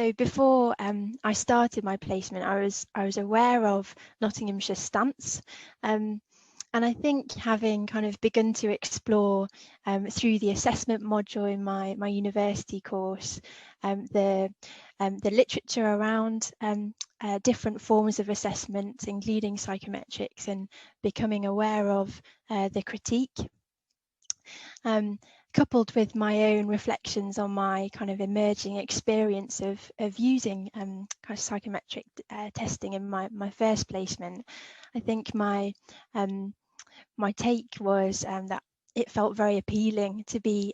So before I started my placement, I was aware of Nottinghamshire stance, and I think having kind of begun to explore through the assessment module in my university course, the literature around different forms of assessment, including psychometrics, and becoming aware of the critique. Coupled with my own reflections on my kind of emerging experience of using kind of psychometric testing in my first placement, I think my take was that it felt very appealing to be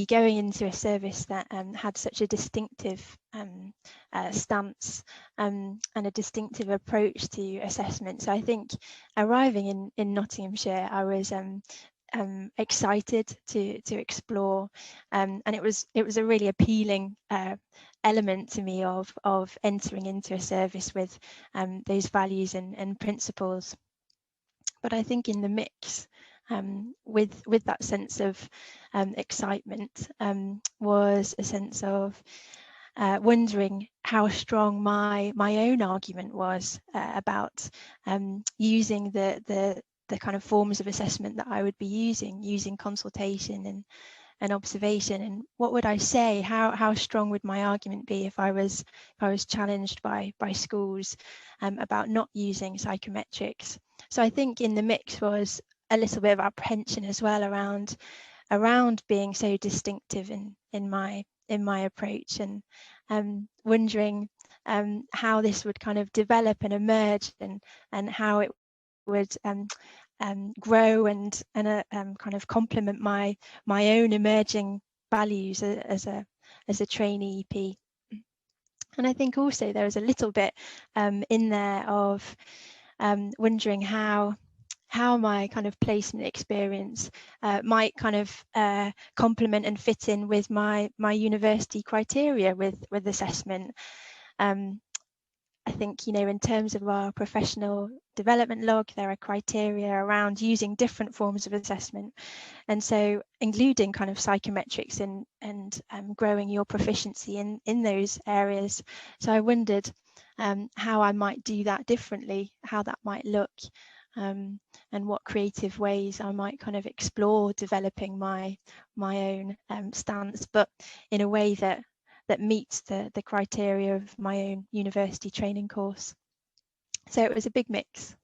going into a service that had such a distinctive stance and a distinctive approach to assessment. So I think arriving in Nottinghamshire, I was excited to explore, and it was a really appealing element to me of entering into a service with those values and principles. But I think in the mix with that sense of excitement was a sense of wondering how strong my own argument was about using the kind of forms of assessment that I would be using consultation and observation, and what would I say, how strong would my argument be if I was challenged by schools about not using psychometrics. So I think in the mix was a little bit of apprehension as well around being so distinctive in my approach, and wondering how this would kind of develop and emerge, and how it would grow and kind of complement my own emerging values as a trainee EP. And I think also there was a little bit in there of wondering how my kind of placement experience might kind of complement and fit in with my university criteria with assessment. I think, in terms of our professional development log, there are criteria around using different forms of assessment, and so including kind of psychometrics and growing your proficiency in those areas. So I wondered how I might do that differently, how that might look, and what creative ways I might kind of explore developing my own stance, but in a way that meets the criteria of my own university training course. So it was a big mix.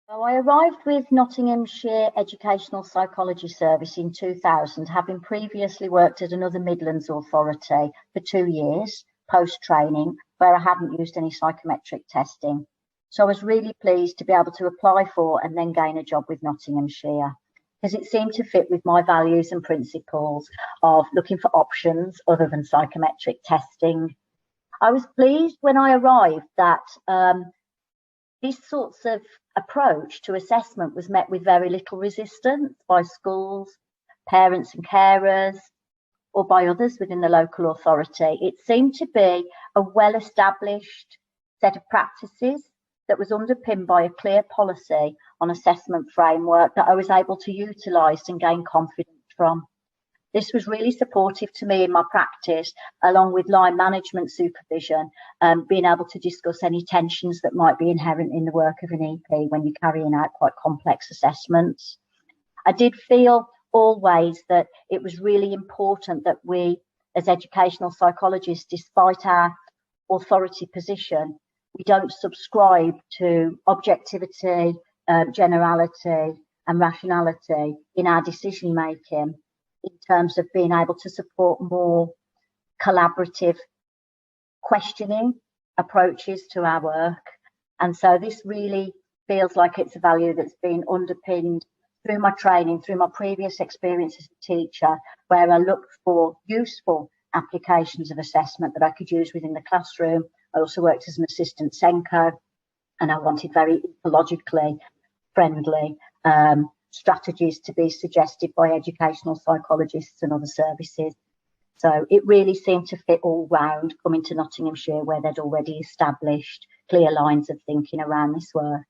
So I arrived with Nottinghamshire Educational Psychology Service in 2000, having previously worked at another Midlands authority for 2 years post-training, where I hadn't used any psychometric testing. So I was really pleased to be able to apply for and then gain a job with Nottinghamshire, because it seemed to fit with my values and principles of looking for options other than psychometric testing. I was pleased when I arrived that this sorts of approach to assessment was met with very little resistance by schools, parents and carers, or by others within the local authority. It seemed to be a well-established set of practices that was underpinned by a clear policy on assessment framework that I was able to utilise and gain confidence from. This was really supportive to me in my practice, along with line management supervision, being able to discuss any tensions that might be inherent in the work of an EP when you're carrying out quite complex assessments. I did feel always that it was really important that we, as educational psychologists, despite our authority position, we don't subscribe to objectivity, generality and rationality in our decision making, in terms of being able to support more collaborative questioning approaches to our work. And so this really feels like it's a value that's been underpinned through my training, through my previous experience as a teacher, where I looked for useful applications of assessment that I could use within the classroom. I also worked as an assistant Senko, and I wanted very ecologically friendly strategies to be suggested by educational psychologists and other services. So it really seemed to fit all round coming to Nottinghamshire, where they'd already established clear lines of thinking around this work.